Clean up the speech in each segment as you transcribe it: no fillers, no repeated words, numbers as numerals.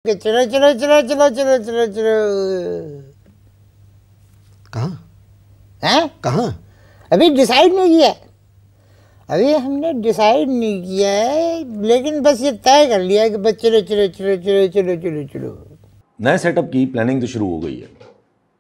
कि चलो चलो चलो चलो चलो चलो चलो। कहाँ हैं? कहाँ? अभी डिसाइड नहीं किया, अभी हमने डिसाइड नहीं किया है, लेकिन बस ये तय कर लिया है कि बस चलो चलो चलो चलो चलो चलो चलो। नए सेटअप की प्लानिंग तो शुरू हो गई है।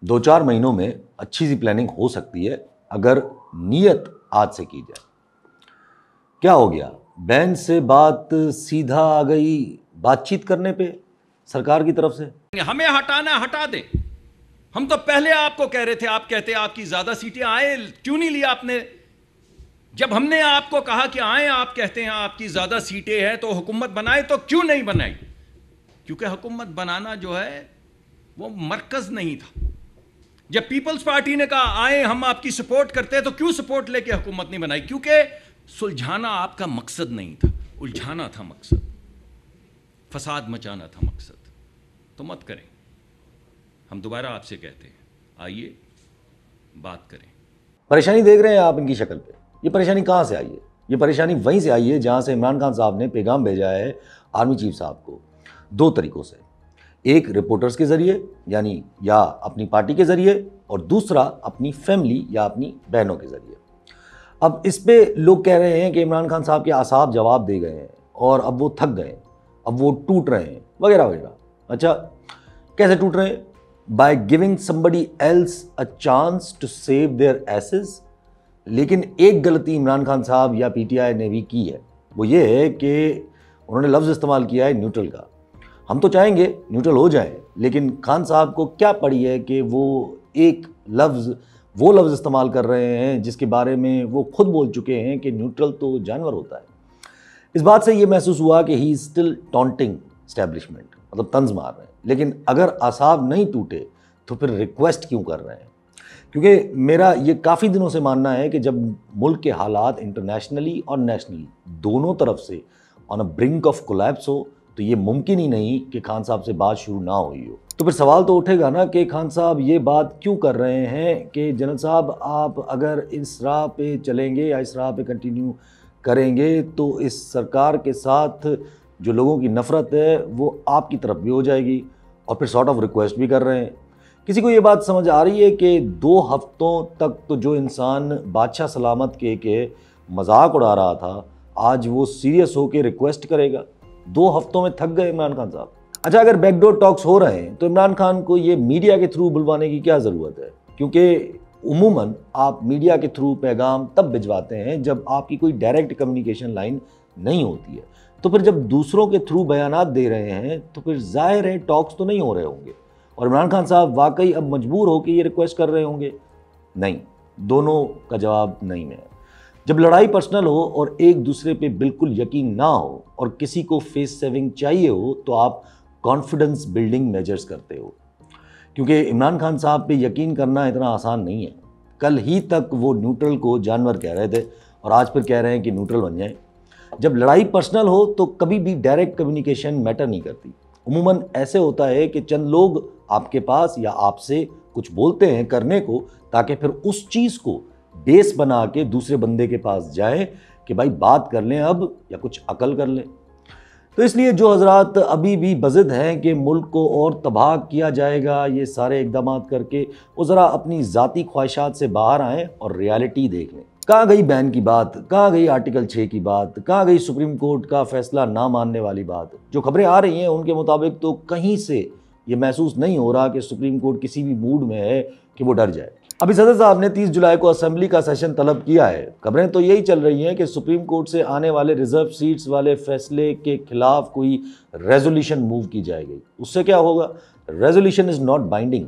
2-4 महीनों में अच्छी सी प्लानिंग हो सकती है अगर नीयत आज से की जाए। क्या हो गया, बैंड से बात सीधा आ गई बातचीत करने पे सरकार की तरफ से। हमें हटाना हटा दे। हम तो पहले आपको कह रहे थे, आप कहते आपकी ज्यादा सीटें आए, क्यों नहीं लिया आपने? जब हमने आपको कहा कि आए, आप कहते हैं आपकी ज्यादा सीटें हैं तो हुकूमत बनाए, तो क्यों नहीं बनाई? क्योंकि हुकूमत बनाना जो है वो मरकज नहीं था। जब पीपल्स पार्टी ने कहा आए हम आपकी सपोर्ट करते हैं, तो क्यों सपोर्ट लेके हुकूमत नहीं बनाई? क्योंकि सुलझाना आपका मकसद नहीं था, उलझाना था मकसद, फसाद मचाना था मकसद। तो मत करें। हम दोबारा आपसे कहते हैं, आइए बात करें। परेशानी देख रहे हैं आप इनकी शक्ल पे। ये परेशानी कहाँ से आई है? ये परेशानी वहीं से आई है जहाँ से इमरान खान साहब ने पैगाम भेजा है आर्मी चीफ साहब को, 2 तरीकों से। एक रिपोर्टर्स के ज़रिए, यानी या अपनी पार्टी के ज़रिए, और दूसरा अपनी फैमिली या अपनी बहनों के ज़रिए। अब इस पे लोग कह रहे हैं कि इमरान खान साहब के आसाब जवाब दे गए हैं और अब वो थक गए, अब वो टूट रहे हैं वगैरह वगैरह। अच्छा, कैसे टूट रहे हैं? By giving somebody else a chance to save their asses. लेकिन एक गलती इमरान खान साहब या पीटीआई ने भी की है, वो ये है कि उन्होंने लफ्ज़ इस्तेमाल किया है न्यूट्रल का। हम तो चाहेंगे न्यूट्रल हो जाए, लेकिन खान साहब को क्या पड़ी है कि वो एक लफ्ज़, वो लफ्ज़ इस्तेमाल कर रहे हैं जिसके बारे में वो खुद बोल चुके हैं कि न्यूट्रल तो जानवर होता है। इस बात से ये महसूस हुआ कि he is still taunting establishment, मतलब तंज मार रहे हैं। लेकिन अगर आसाब नहीं टूटे तो फिर रिक्वेस्ट क्यों कर रहे हैं? क्योंकि मेरा ये काफ़ी दिनों से मानना है कि जब मुल्क के हालात इंटरनेशनली और नेशनली दोनों तरफ से on a brink of collapse हो, तो ये मुमकिन ही नहीं कि खान साहब से बात शुरू ना हुई हो। तो फिर सवाल तो उठेगा ना कि खान साहब ये बात क्यों कर रहे हैं कि जनरल साहब आप अगर इस राह पे चलेंगे या इस राह पे कंटिन्यू करेंगे तो इस सरकार के साथ जो लोगों की नफ़रत है वो आपकी तरफ भी हो जाएगी, और फिर सॉर्ट ऑफ रिक्वेस्ट भी कर रहे हैं। किसी को ये बात समझ आ रही है कि 2 हफ्तों तक तो जो इंसान बादशाह सलामत के मजाक उड़ा रहा था, आज वो सीरियस होकर रिक्वेस्ट करेगा? 2 हफ्तों में थक गए इमरान खान साहब। अच्छा, अगर बैकडोर टॉक्स हो रहे हैं तो इमरान खान को ये मीडिया के थ्रू बुलवाने की क्या ज़रूरत है? क्योंकि उमूमन आप मीडिया के थ्रू पैगाम तब भिजवाते हैं जब आपकी कोई डायरेक्ट कम्युनिकेशन लाइन नहीं होती है। तो फिर जब दूसरों के थ्रू बयानात दे रहे हैं तो फिर जाहिर है टॉक्स तो नहीं हो रहे होंगे, और इमरान खान साहब वाकई अब मजबूर होकर ये रिक्वेस्ट कर रहे होंगे? नहीं, दोनों का जवाब नहीं है। जब लड़ाई पर्सनल हो और एक दूसरे पे बिल्कुल यकीन ना हो और किसी को फेस सेविंग चाहिए हो, तो आप कॉन्फिडेंस बिल्डिंग मेजर्स करते हो। क्योंकि इमरान खान साहब पे यकीन करना इतना आसान नहीं है। कल ही तक वो न्यूट्रल को जानवर कह रहे थे और आज फिर कह रहे हैं कि न्यूट्रल बन जाए। जब लड़ाई पर्सनल हो तो कभी भी डायरेक्ट कम्युनिकेशन मैटर नहीं करती। उमूमन ऐसे होता है कि चंद लोग आपके पास या आपसे कुछ बोलते हैं करने को, ताकि फिर उस चीज़ को बेस बना के दूसरे बंदे के पास जाए कि भाई बात कर लें अब, या कुछ अकल कर लें। तो इसलिए जो हजरात अभी भी बज़िद हैं कि मुल्क को और तबाह किया जाएगा ये सारे इक़दाम करके, वो ज़रा अपनी ज़ाती ख्वाहिशात से बाहर आएँ और रियलिटी देख लें। कहाँ गई बैन की बात, कहाँ गई आर्टिकल 6 की बात, कहाँ गई सुप्रीम कोर्ट का फैसला ना मानने वाली बात? जो खबरें आ रही हैं उनके मुताबिक तो कहीं से ये महसूस नहीं हो रहा कि सुप्रीम कोर्ट किसी भी मूड में है कि वो डर जाए। अभी सदर साहब ने 30 जुलाई को असेंबली का सेशन तलब किया है। खबरें तो यही चल रही हैं कि सुप्रीम कोर्ट से आने वाले रिजर्व सीट्स वाले फैसले के खिलाफ कोई रेजोल्यूशन मूव की जाएगी। उससे क्या होगा? रेजोल्यूशन इज़ नॉट बाइंडिंग,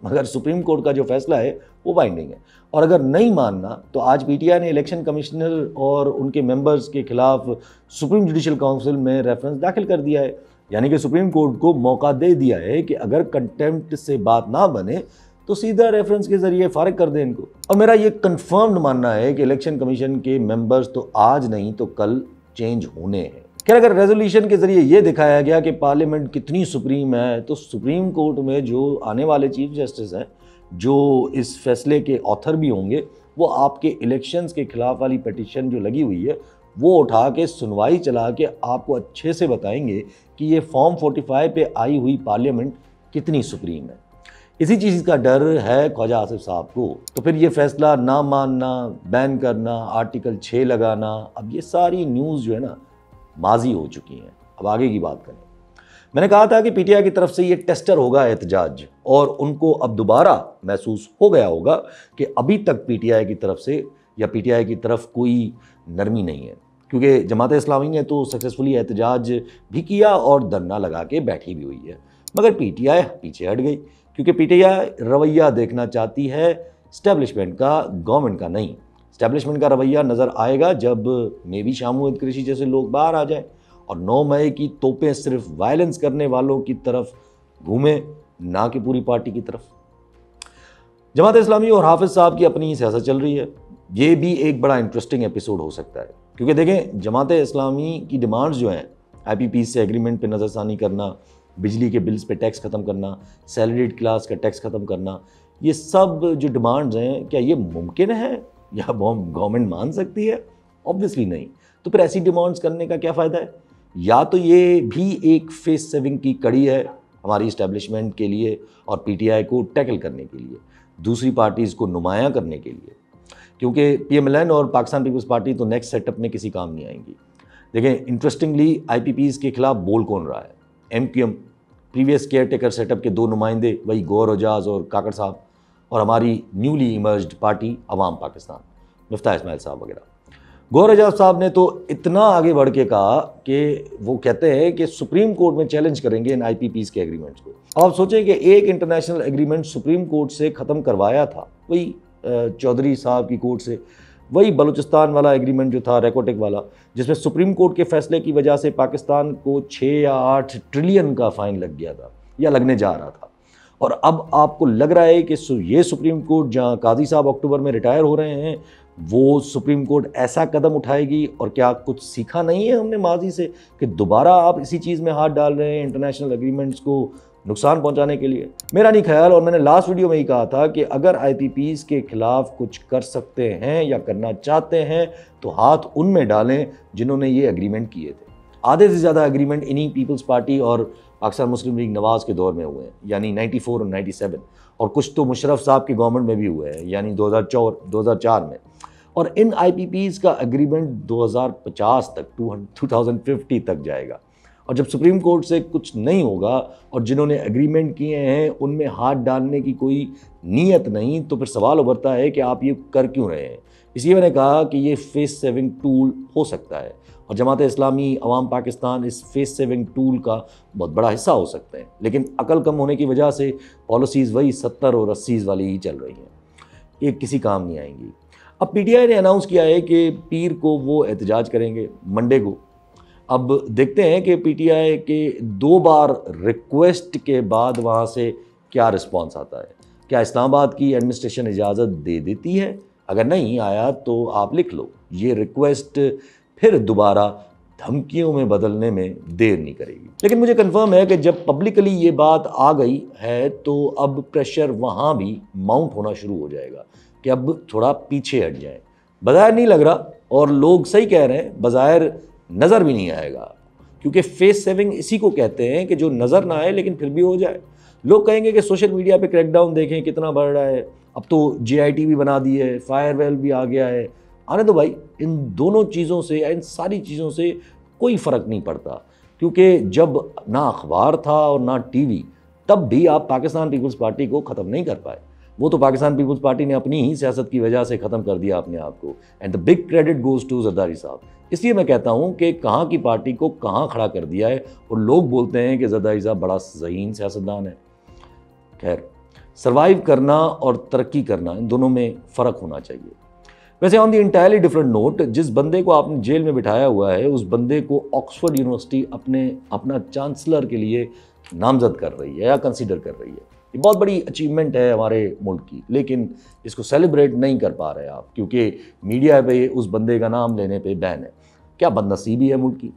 मगर सुप्रीम कोर्ट का जो फैसला है वो बाइंडिंग है। और अगर नहीं मानना तो आज पीटीआई ने इलेक्शन कमिश्नर और उनके मेंबर्स के खिलाफ सुप्रीम जुडिशल काउंसिल में रेफरेंस दाखिल कर दिया है। यानी कि सुप्रीम कोर्ट को मौका दे दिया है कि अगर कंटेम्प्ट से बात ना बने तो सीधा रेफरेंस के जरिए फारिग कर दें इनको। और मेरा ये कंफर्म्ड मानना है कि इलेक्शन कमीशन के मेंबर्स तो आज नहीं तो कल चेंज होने हैं। खैर, अगर रेजोल्यूशन के जरिए ये दिखाया गया कि पार्लियामेंट कितनी सुप्रीम है, तो सुप्रीम कोर्ट में जो आने वाले चीफ जस्टिस हैं, जो इस फैसले के ऑथर भी होंगे, वो आपके इलेक्शंस के खिलाफ वाली पिटीशन जो लगी हुई है वो उठा के सुनवाई चला के आपको अच्छे से बताएंगे कि ये फॉर्म 45 पे आई हुई पार्लियामेंट कितनी सुप्रीम है। इसी चीज़ का डर है ख्वाजा आसिफ साहब को। तो फिर ये फैसला ना मानना, बैन करना, आर्टिकल 6 लगाना, अब ये सारी न्यूज़ जो है ना माजी हो चुकी हैं। अब आगे की बात करें। मैंने कहा था कि पीटीआई की तरफ से ये टेस्टर होगा एहतजाज, और उनको अब दोबारा महसूस हो गया होगा कि अभी तक पीटीआई की तरफ से या पीटीआई की तरफ कोई नरमी नहीं है, क्योंकि जमात इस्लामी ने तो सक्सेसफुली एहतजाज भी किया और धरना लगा के बैठी भी हुई है। मगर पीटीआई पीछे हट गई, क्योंकि पीटीआई रवैया देखना चाहती है इस्टेब्लिशमेंट का, गवर्नमेंट का नहीं। इस्टेब्लिशमेंट का रवैया नज़र आएगा जब मे बी शामुद कुरैशी जैसे लोग बाहर आ जाएं और 9 मई की तोपें सिर्फ वायलेंस करने वालों की तरफ घूमें, ना कि पूरी पार्टी की तरफ। जमात इस्लामी और हाफिज साहब की अपनी सियासत चल रही है। ये भी एक बड़ा इंटरेस्टिंग एपिसोड हो सकता है, क्योंकि देखें जमात इस्लामी की डिमांड्स जो हैं, IPP से एग्रीमेंट पे नज़रसानी करना, बिजली के बिल्स पे टैक्स ख़त्म करना, सैलरीड क्लास का टैक्स ख़त्म करना, ये सब जो डिमांड्स हैं, क्या ये मुमकिन है या गवर्नमेंट मान सकती है? ऑब्वियसली नहीं। तो फिर ऐसी डिमांड्स करने का क्या फ़ायदा है? या तो ये भी एक फेस सेविंग की कड़ी है हमारी इस्टेब्लिशमेंट के लिए और PTI को टैकल करने के लिए, दूसरी पार्टीज़ को नुमायाँ करने के लिए, क्योंकि PMLN और पाकिस्तान पीपल्स पार्टी तो नेक्स्ट सेटअप में किसी काम नहीं आएंगी। देखें इंटरेस्टिंगली IPPs के खिलाफ बोल कौन रहा है? MQM, previous care taker setup के 2 नुमाइंदे, वही गौहर एजाज और काकड़ साहब, और हमारी न्यूली इमर्ज्ड पार्टी अवाम पाकिस्तान, मिफ्ताह इस्माइल साहब वगैरह। गौहर एजाज साहब ने तो इतना आगे बढ़ के कहा कि वो कहते हैं कि सुप्रीम कोर्ट में चैलेंज करेंगे इन IPPs के एग्रीमेंट्स को। अब आप सोचें कि एक इंटरनेशनल एग्रीमेंट सुप्रीम कोर्ट से ख़त्म करवाया था, वही चौधरी साहब की कोर्ट से, वही बलूचिस्तान वाला एग्रीमेंट जो था रेकोटेक वाला, जिसमें सुप्रीम कोर्ट के फैसले की वजह से पाकिस्तान को 6 या 8 ट्रिलियन का फ़ाइन लग गया था या लगने जा रहा था। और अब आपको लग रहा है कि ये सुप्रीम कोर्ट, जहां काजी साहब अक्टूबर में रिटायर हो रहे हैं, वो सुप्रीम कोर्ट ऐसा कदम उठाएगी। और क्या कुछ सीखा नहीं है हमने माजी से कि दोबारा आप इसी चीज़ में हाथ डाल रहे हैं इंटरनेशनल एग्रीमेंट्स को नुकसान पहुंचाने के लिए? मेरा नहीं ख्याल, और मैंने लास्ट वीडियो में ही कहा था कि अगर IPPs के खिलाफ कुछ कर सकते हैं या करना चाहते हैं तो हाथ उनमें डालें जिन्होंने ये एग्रीमेंट किए थे। आधे से ज़्यादा एग्रीमेंट इन्हीं पीपल्स पार्टी और पाकिस्तान मुस्लिम लीग नवाज़ के दौर में हुए हैं, यानी 94 और 97, और कुछ तो मुशर्रफ साहब की गवर्नमेंट में भी हुए हैं, यानी 2004 में। और इन IPPs का एग्रीमेंट 2050 तक, 2050 तक जाएगा। और जब सुप्रीम कोर्ट से कुछ नहीं होगा और जिन्होंने एग्रीमेंट किए हैं उनमें हाथ डालने की कोई नीयत नहीं, तो फिर सवाल उभरता है कि आप ये कर क्यों रहे हैं। इसलिए मैंने कहा कि ये फेस सेविंग टूल हो सकता है, और जमात इस्लामी, अवाम पाकिस्तान इस फेस सेविंग टूल का बहुत बड़ा हिस्सा हो सकते हैं। लेकिन अकल कम होने की वजह से पॉलिसीज़ वही 70 और 80 वाली ही चल रही हैं, ये किसी काम नहीं आएंगी। अब PTI ने अनाउंस किया है कि पीर को वो एहतजाज करेंगे, मंडे को। अब देखते हैं कि PTI के 2 बार रिक्वेस्ट के बाद वहाँ से क्या रिस्पांस आता है। क्या इस्लामाबाद की एडमिनिस्ट्रेशन इजाज़त दे देती है? अगर नहीं आया तो आप लिख लो, ये रिक्वेस्ट फिर दोबारा धमकियों में बदलने में देर नहीं करेगी। लेकिन मुझे कंफर्म है कि जब पब्लिकली ये बात आ गई है तो अब प्रेशर वहाँ भी माउंट होना शुरू हो जाएगा कि अब थोड़ा पीछे हट जाए। बज़ाहिर नहीं लग रहा, और लोग सही कह रहे हैं, बज़ाहिर नज़र भी नहीं आएगा, क्योंकि फेस सेविंग इसी को कहते हैं कि जो नज़र ना आए लेकिन फिर भी हो जाए। लोग कहेंगे कि सोशल मीडिया पे क्रैकडाउन देखें कितना बढ़ रहा है, अब तो JIT भी बना दी है, फायरवेल भी आ गया है। आने दो भाई, इन दोनों चीज़ों से, इन सारी चीज़ों से कोई फ़र्क नहीं पड़ता, क्योंकि जब ना अखबार था और ना TV, तब भी आप पाकिस्तान पीपल्स पार्टी को ख़त्म नहीं कर पाए। वो तो पाकिस्तान पीपल्स पार्टी ने अपनी ही सियासत की वजह से ख़त्म कर दिया अपने आप को, and the big credit goes to Zardari साहब। इसलिए मैं कहता हूँ कि कहाँ की पार्टी को कहाँ खड़ा कर दिया है, और लोग बोलते हैं कि जरदारी साहब बड़ा ज़हीन सियासतदान है। खैर, सर्वाइव करना और तरक्की करना, इन दोनों में फ़र्क होना चाहिए। वैसे on the entirely different note, जिस बंदे को आपने जेल में बिठाया हुआ है, उस बंदे को ऑक्सफोर्ड यूनिवर्सिटी अपना चांसलर के लिए नामजद कर रही है या कंसीडर कर रही है। ये बहुत बड़ी अचीवमेंट है हमारे मुल्क की, लेकिन इसको सेलिब्रेट नहीं कर पा रहे आप, क्योंकि मीडिया पे उस बंदे का नाम लेने पे बैन है। क्या बदनसीबी है मुल्क की।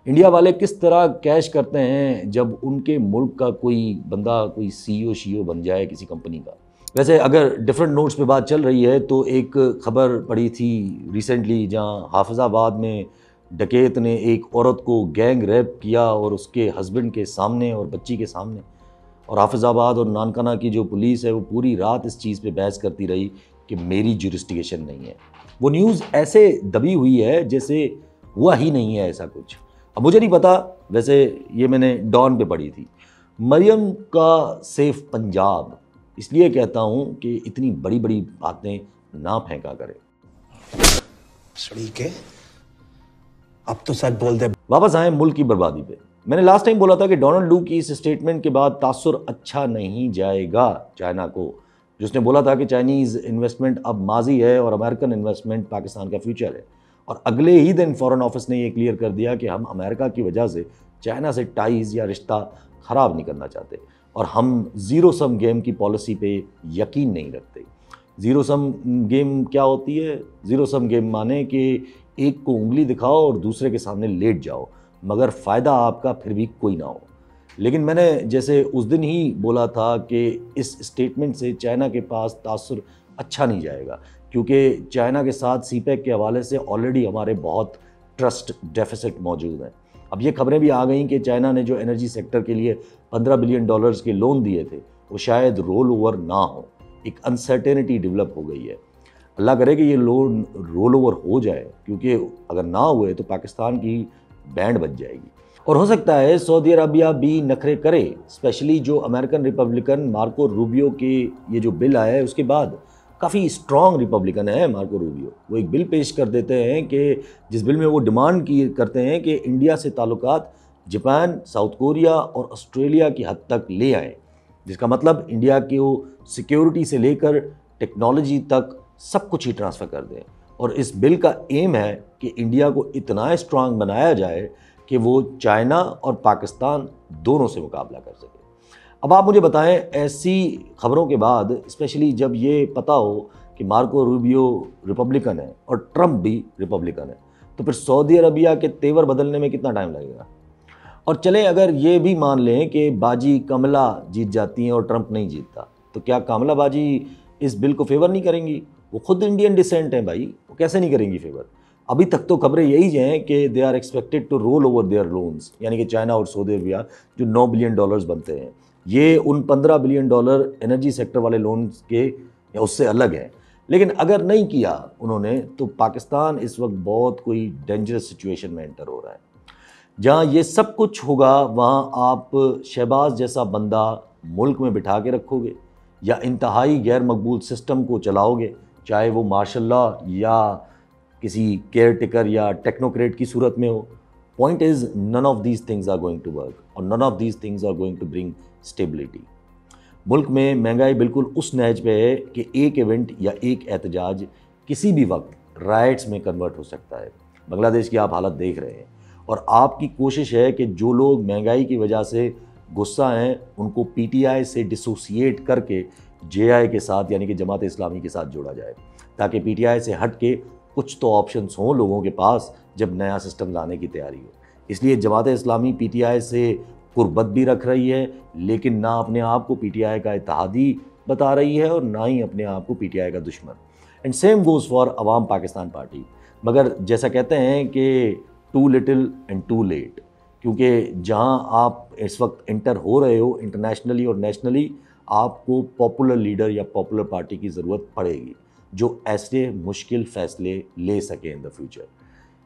इंडिया वाले किस तरह कैश करते हैं जब उनके मुल्क का कोई बंदा कोई CEO बन जाए किसी कंपनी का। वैसे अगर डिफरेंट नोट्स पे बात चल रही है तो एक खबर पड़ी थी रिसेंटली, जहां हाफिज़ाबाद में डकैत ने एक औरत को गैंग रेप किया और उसके हस्बैंड के सामने और बच्ची के सामने, और हाफिज़ाबाद और नानकाना की जो पुलिस है वो पूरी रात इस चीज़ पे बहस करती रही कि मेरी जुरिस्डिक्शन नहीं है। वो न्यूज़ ऐसे दबी हुई है जैसे हुआ ही नहीं है ऐसा कुछ। अब मुझे नहीं पता, वैसे ये मैंने डॉन पे पढ़ी थी, मरियम का सेफ पंजाब, इसलिए कहता हूँ कि इतनी बड़ी बड़ी बातें ना फेंका करें। सड़ी के अब तो सच बोल दे। वापस आए मुल्क की बर्बादी पे। मैंने लास्ट टाइम बोला था कि डोनाल्ड डू की इस स्टेटमेंट के बाद तासुर अच्छा नहीं जाएगा चाइना को, जिसने बोला था कि चाइनीज़ इन्वेस्टमेंट अब माजी है और अमेरिकन इन्वेस्टमेंट पाकिस्तान का फ्यूचर है। और अगले ही दिन फॉरेन ऑफिस ने ये क्लियर कर दिया कि हम अमेरिका की वजह से चाइना से टाइज़ या रिश्ता ख़राब नहीं करना चाहते, और हम ज़ीरो सम गेम की पॉलिसी पे यकीन नहीं रखते। ज़ीरो सम गेम क्या होती है? ज़ीरो सम गेम माने कि एक को उंगली दिखाओ और दूसरे के सामने लेट जाओ, मगर फ़ायदा आपका फिर भी कोई ना हो। लेकिन मैंने जैसे उस दिन ही बोला था कि इस स्टेटमेंट से चाइना के पास तासुर अच्छा नहीं जाएगा, क्योंकि चाइना के साथ सीपैक के हवाले से ऑलरेडी हमारे बहुत ट्रस्ट डेफिसिट मौजूद हैं। अब ये खबरें भी आ गई कि चाइना ने जो एनर्जी सेक्टर के लिए $15 बिलियन के लोन दिए थे वो शायद रोल ओवर ना हो। एक अनसर्टेनिटी डेवलप हो गई है। अल्लाह करे कि ये लोन रोल ओवर हो जाए, क्योंकि अगर ना हुए तो पाकिस्तान की बैंड बच जाएगी। और हो सकता है सऊदी अरबिया भी नखरे करे, स्पेशली जो अमेरिकन रिपब्लिकन मार्को रूबियो के ये जो बिल आया है उसके बाद। काफ़ी स्ट्रॉन्ग रिपब्लिकन है मार्को रूबियो। वो एक बिल पेश कर देते हैं कि जिस बिल में वो डिमांड की करते हैं कि इंडिया से ताल्लुकात जापान, साउथ कोरिया और ऑस्ट्रेलिया की हद तक ले आएँ, जिसका मतलब इंडिया की वो सिक्योरिटी से लेकर टेक्नोलॉजी तक सब कुछ ही ट्रांसफ़र कर दें। और इस बिल का एम है कि इंडिया को इतना स्ट्रांग बनाया जाए कि वो चाइना और पाकिस्तान दोनों से मुकाबला कर सके। अब आप मुझे बताएं, ऐसी खबरों के बाद, स्पेशली जब ये पता हो कि मार्को रूबियो रिपब्लिकन है और ट्रंप भी रिपब्लिकन है, तो फिर सऊदी अरबिया के तेवर बदलने में कितना टाइम लगेगा? और चलें अगर ये भी मान लें कि बाजी कमला जीत जाती हैं और ट्रंप नहीं जीतता, तो क्या कमला बाजी इस बिल को फेवर नहीं करेंगी? वो खुद इंडियन डिसेंट हैं भाई, वो कैसे नहीं करेंगी फेवर? अभी तक तो खबरें यही हैं कि they are expected to roll over their loans, यानी कि चाइना और सऊदी अरबिया जो $9 बिलियन बनते हैं, ये उन $15 बिलियन एनर्जी सेक्टर वाले लोन्स के या उससे अलग है। लेकिन अगर नहीं किया उन्होंने, तो पाकिस्तान इस वक्त बहुत कोई डेंजरस सिचुएशन में एंटर हो रहा है। जहाँ ये सब कुछ होगा वहाँ आप शहबाज जैसा बंदा मुल्क में बिठा के रखोगे या इंतहाई गैर मकबूल सिस्टम को चलाओगे, चाहे वो मार्शल लॉ या किसी केयर टेकर या टेक्नोक्रेट की सूरत में हो। Point is none of these things are going to work और none of these things are going to bring stability. मुल्क में महंगाई बिल्कुल उस नहज पे है कि एक इवेंट या एक एहतजाज किसी भी वक्त राइट्स में कन्वर्ट हो सकता है। बांग्लादेश की आप हालत देख रहे हैं, और आपकी कोशिश है कि जो लोग महंगाई की वजह से गुस्सा हैं उनको पीटीआई से डिसोसिएट करके जेआई के साथ, यानी कि जमात इस्लामी के साथ जोड़ा जाए, ताकि पीटीआई से हट के कुछ तो ऑप्शंस हों लोगों के पास जब नया सिस्टम लाने की तैयारी हो। इसलिए जमात इस्लामी पीटीआई से कुर्बत भी रख रही है, लेकिन ना अपने आप को पीटीआई का इत्तेहादी बता रही है और ना ही अपने आप को पीटीआई का दुश्मन। And same goes for Awam Pakistan party. मगर जैसा कहते हैं कि too little and too late, क्योंकि जहां आप इस वक्त एंटर हो रहे हो इंटरनेशनली और नेशनली, आपको पॉपुलर लीडर या पॉपुलर पार्टी की ज़रूरत पड़ेगी जो ऐसे मुश्किल फ़ैसले ले सके इन द फ्यूचर।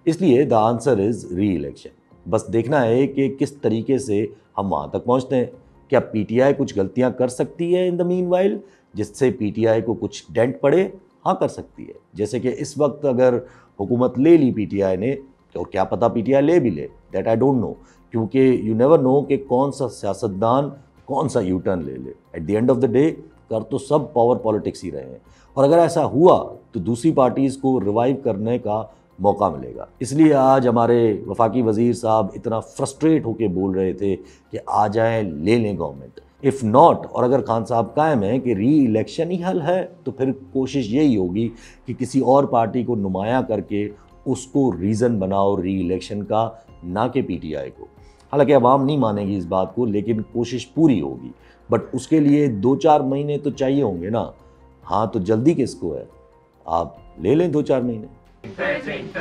इसलिए द आंसर इज़ री इलेक्शन। बस देखना है कि किस तरीके से हम वहाँ तक पहुँचते हैं। क्या पीटीआई कुछ गलतियाँ कर सकती है इन द मीनवाइल जिससे पीटीआई को कुछ डेंट पड़े? हाँ, कर सकती है। जैसे कि इस वक्त अगर हुकूमत ले ली पीटीआई ने, और क्या पता पीटीआई ले भी ले, दैट आई डोंट नो, क्योंकि यू नेवर नो कि कौन सा सियासतदान कौन सा यू टर्न ले ले। At the end of the day कर तो सब पावर पॉलिटिक्स ही रहे हैं, और अगर ऐसा हुआ तो दूसरी पार्टीज़ को रिवाइव करने का मौका मिलेगा। इसलिए आज हमारे वफाकी वज़ीर साहब इतना फ्रस्ट्रेट होकर बोल रहे थे कि आ जाएं, ले लें गवर्नमेंट। इफ़ नॉट, और अगर खान साहब कायम है कि री इलेक्शन ही हल है, तो फिर कोशिश यही होगी कि किसी और पार्टी को नुमाया करके उसको रीज़न बनाओ री इलेक्शन का, ना कि पीटीआई को। हालांकि अवाम नहीं मानेगी इस बात को, लेकिन कोशिश पूरी होगी। बट उसके लिए 2-4 महीने तो चाहिए होंगे ना। हाँ, तो जल्दी किसको है? आप ले लें 2-4 महीने। 13.